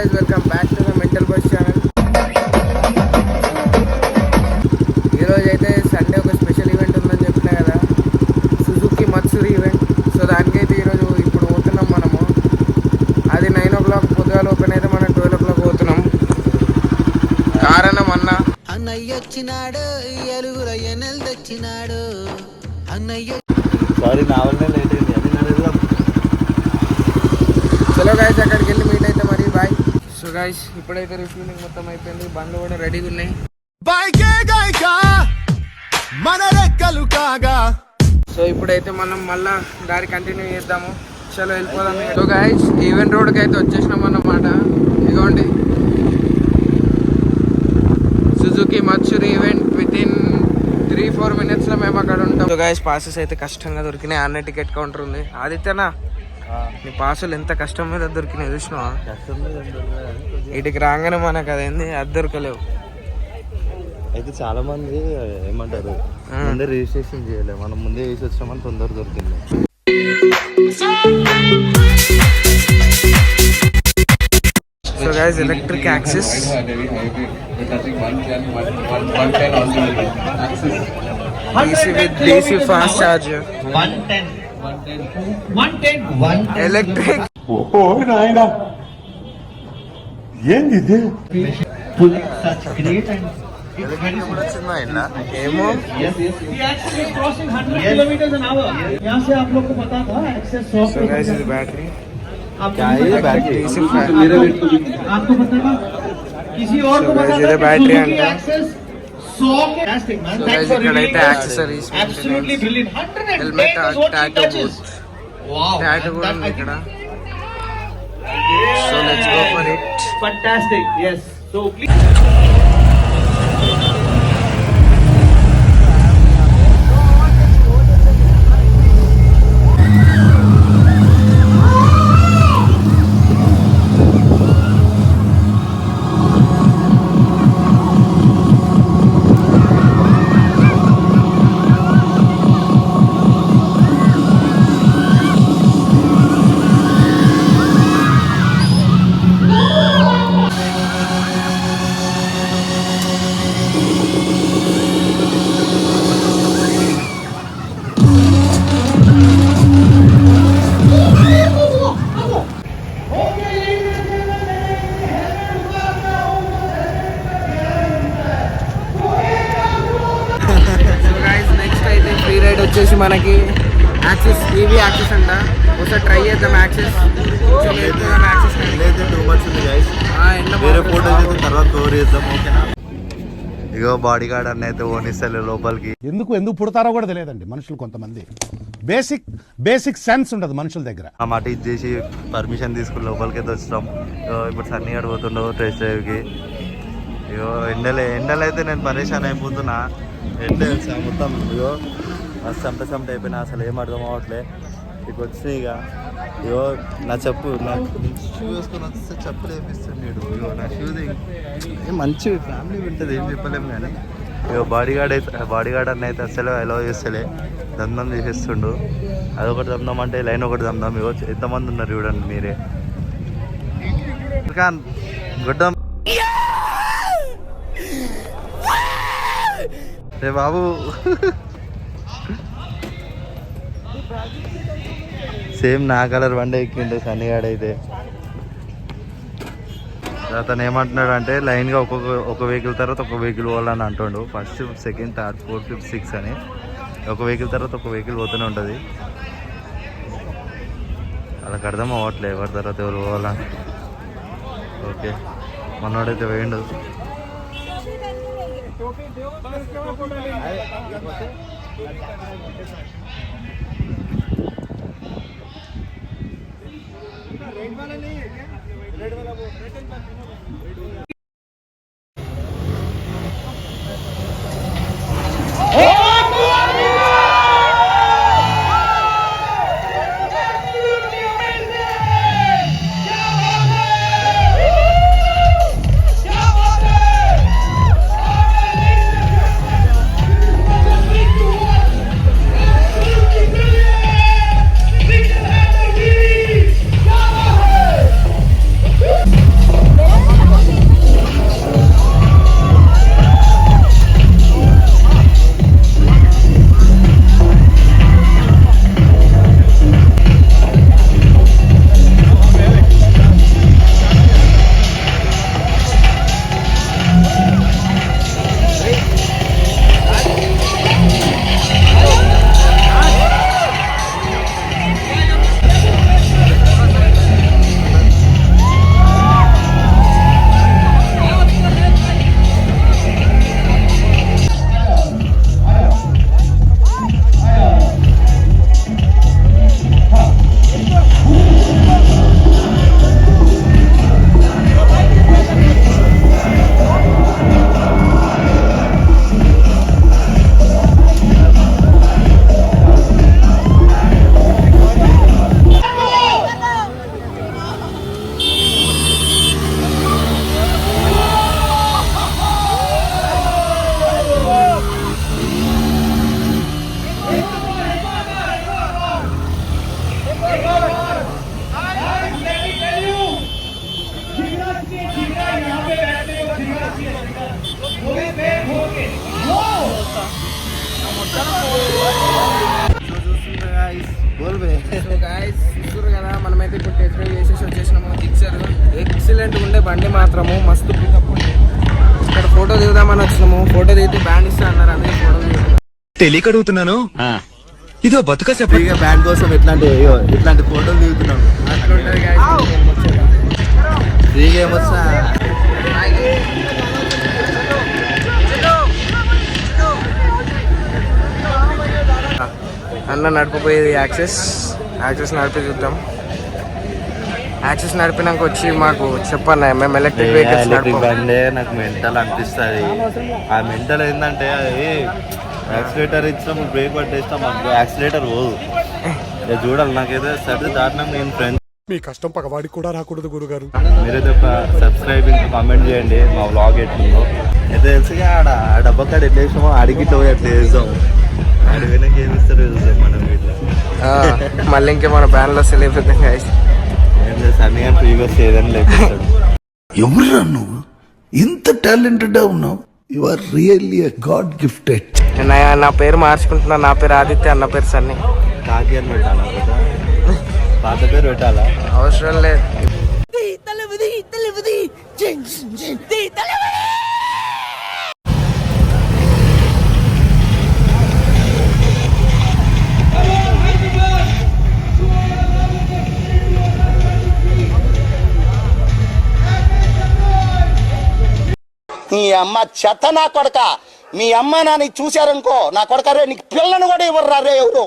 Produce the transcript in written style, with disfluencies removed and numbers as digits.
Welcome back to the mental bus channel. ఈరోజు అయితే Sunday ఒక స్పెషల్ ఈవెంట్ ఉందని చెప్పినా కదా, సుజుకి మత్సూరి ఈవెంట్. సో దానికైతే ఈరోజు ఇప్పుడు పోతున్నాం మనము. అది 9 o'clock పొద్దుగాల ఓపెన్ అయితే మనం 12 o'clock పోతున్నాం. కారణం అన్నయ్య వచ్చినాడు, ఎలుగుల ఎన్నెలు తెచ్చినాడు అన్నయ్య. సారీ నా వల్లనే లేట్ అయింది. అది నా వెళ్దాం. చలో గైస్, అక్కడికి వెళ్ళి మీట్ అయితే మరి బాయ్. సో గైస్, ఇప్పుడైతే రిఫ్యూలింగ్ మొత్తం అయిపోయింది, బండ్లు కూడా రెడీగా ఉన్నాయి. సో ఇప్పుడైతే మనం మళ్ళా దారి కంటిన్యూ చేద్దాము. చలో వెళ్ళిపోదాం. సో గైస్, ఈవెంట్ రోడ్కి అయితే వచ్చేసినాం అన్నమాట. ఇదిగోండి సుజుకి మత్సూరి ఈవెంట్. వితిన్ 3-4 minutes లో మేము అక్కడ ఉంటాం. సో గైస్, పాసెస్ అయితే కష్టంగా దొరికినాయి. అన్న టికెట్ కౌంటర్ ఉంది. ఆదిత్యనా, నీ పాసులు ఎంత కష్టం మీద దొరికినాయి చూసినావా? ఇటుకి రాగానే మనకు అదేంది అది దొరకలేవు. అయితే చాలా మంది ఏమంటారు, ముందే రిజిస్ట్రేషన్ చేయలేదు, మనం ముందే చేసి వచ్చామని తొందర దొరికింది. So guys, electric access DC fast charger 110 electric. ఓహో నాయనా, ఏంది ఇది? ఏమో బ్యాటరీ బ్యాటరీ అంటే ఇక్కడైతే accessories, helmet, tattoo boot, tattoo కూడా ఉంది ఇక్కడ. So let's go for it. Fantastic. Yes. So please. వచ్చేసి మనకి యాక్సెస్, ఈవీ యాక్సెస్ అంట. ఒకసారి ట్రై చేద్దాం యాక్సెస్. వేరే ఫోటో తర్వాత కవర్ చేద్దాం, ఓకేనా? ఇగో బాడీ గార్డ్ అన్న అయితే ఓనిస్తలే లోపలికి. ఎందుకు పుడతారో కూడా తెలియదండి మనుషులు. కొంతమంది బేసిక్ సెన్స్ ఉండదు మనుషుల దగ్గర. ఆ మాట ఇచ్చేసి పర్మిషన్ తీసుకుని లోపలికి అయితే వచ్చాం. ఇప్పుడు సన్నీ గారు పోతుండవు టెస్ట్ డ్రైవ్కి. ఇగో ఎండలు అయితే నేను పరేషాన్ అయిపోతున్నా. ఎండ మొత్తం ఇగో మస్తు చంప అయిపోయినా, అసలు ఏం అర్థం అవ్వట్లే. ఇక వచ్చినాయి ఇక. ఇగో నా చెప్పు, నాకు షూ వేసుకొని వస్తే చెప్పులు వేపిస్తున్నాడు. ఇగో నా షూ మంచి ఫ్యామిలీ ఉంటుంది, ఏం చెప్పలేము. కానీ ఇగో బాడీ గార్డ్ అన్న అయితే అసలు అలౌ చేస్తలే, దమ్దం చేసేస్తుండు. అదొకటి దమ్దం అంటే లైన్ ఒకటి దమ్దం. ఇగో ఎంతమంది ఉన్నారు చూడండి మీరే. గుడ్డం రే బాబు, సేమ్ నా కలర్ బండి ఎక్కిండు సన్నిగాడైతే. అతను ఏమంటున్నాడు అంటే లైన్గా ఒక వెహికల్ తర్వాత ఒక వెహికల్ పోవాలని అంటుండు. First, second, third, fourth, fifth, 6 అని ఒక వెహికల్ తర్వాత ఒక వెహికల్ పోతూనే ఉంటుంది. వాళ్ళకి అర్థం అవ్వట్లే ఎవరి తర్వాత ఎవరు పోవాలని. ఓకే, మనోడైతే వేయండు. సో గాయస్ చూస్తున్నారు కదా, మనమైతే ఇప్పుడు టెస్ట్ డ్రైవ్ చేసేసి వచ్చేసినాము. జిక్సర్ ఎక్సలెంట్ ఉండే బండి మాత్రము, మస్తు పికప్ ఉండే. ఇక్కడ ఫోటో దిగుదామని వచ్చినాము. ఫోటో దిగితే బ్యాండ్ ఇస్తా అన్నారు, అందుకే ఫోటో దిగుతున్నాం. తెలియక అడుగుతున్నాను, ఇదో బతుక ఫ్రీగా బ్యాండ్ కోసం ఇట్లాంటి ఫోటోలు దిగుతున్నాం. అట్లుంటది గాయస్. ఫ్రీగా ఏమొచ్చా అన్న నడిపిపోయేది యాక్సెస్ నడిపి చూద్దాం. యాక్సెస్ నడిపినాక వచ్చి మాకు చెప్పన్న, మేము ఎలక్ట్రిక్ వెహికల్స్ ఎలక్ట్రిక్ బండే నాకు మెంటల్ అనిపిస్తుంది. ఆ మెంటల్ ఏంటంటే అది యాక్సిలేటర్ ఇచ్చినప్పుడు బ్రేక్ పట్టేస్తాం, యాక్సిలేటర్ పోదు. ఇక చూడాలి, నాకైతే సర్ది దాటినా నేను ఫ్రెండ్స్ మీ కష్టం పగవాడికి కూడా రాకూడదు గురుగారు. మీరైతే ఒక సబ్స్క్రైబ్ ఇంకా కామెంట్ చేయండి మా వ్లాగ్ ఎట్లుందో. అయితే తెలిసిగా ఆ డబ్బా కాడ ఎట్లా వేసామో అడిగి ఇట్లా పోయి అట్లా వేద్దాం. అడిగినా ఏమి ఇస్తారు చూద్దాం మనం ఇట్లా. మళ్ళీ ఇంకే మన బ్యాన్లో సెలబ్రేట్ గాయస్. ఏం లేదు, సన్నీ అని ఫ్రీగా వస్తే ఏదైనా లేకపోతాడు. ఎవరురా నువ్వు ఇంత టాలెంటెడ్ ఉన్నావు? You are really a god gifted. నా పేరు మార్చుకుంటున్నా, నా పేరు ఆదిత్య, అన్న పేరు సన్నీ. కాకి అని పెట్టాలా? పాత పేరు పెట్టాలా? అవసరం లేదు. నీ అమ్మ చెత్త నా కొడక, మీ అమ్మ నాని చూశారనుకో నా కొడక రే, నీకు పిల్లను కూడా ఇవ్వరు రే ఎవరు.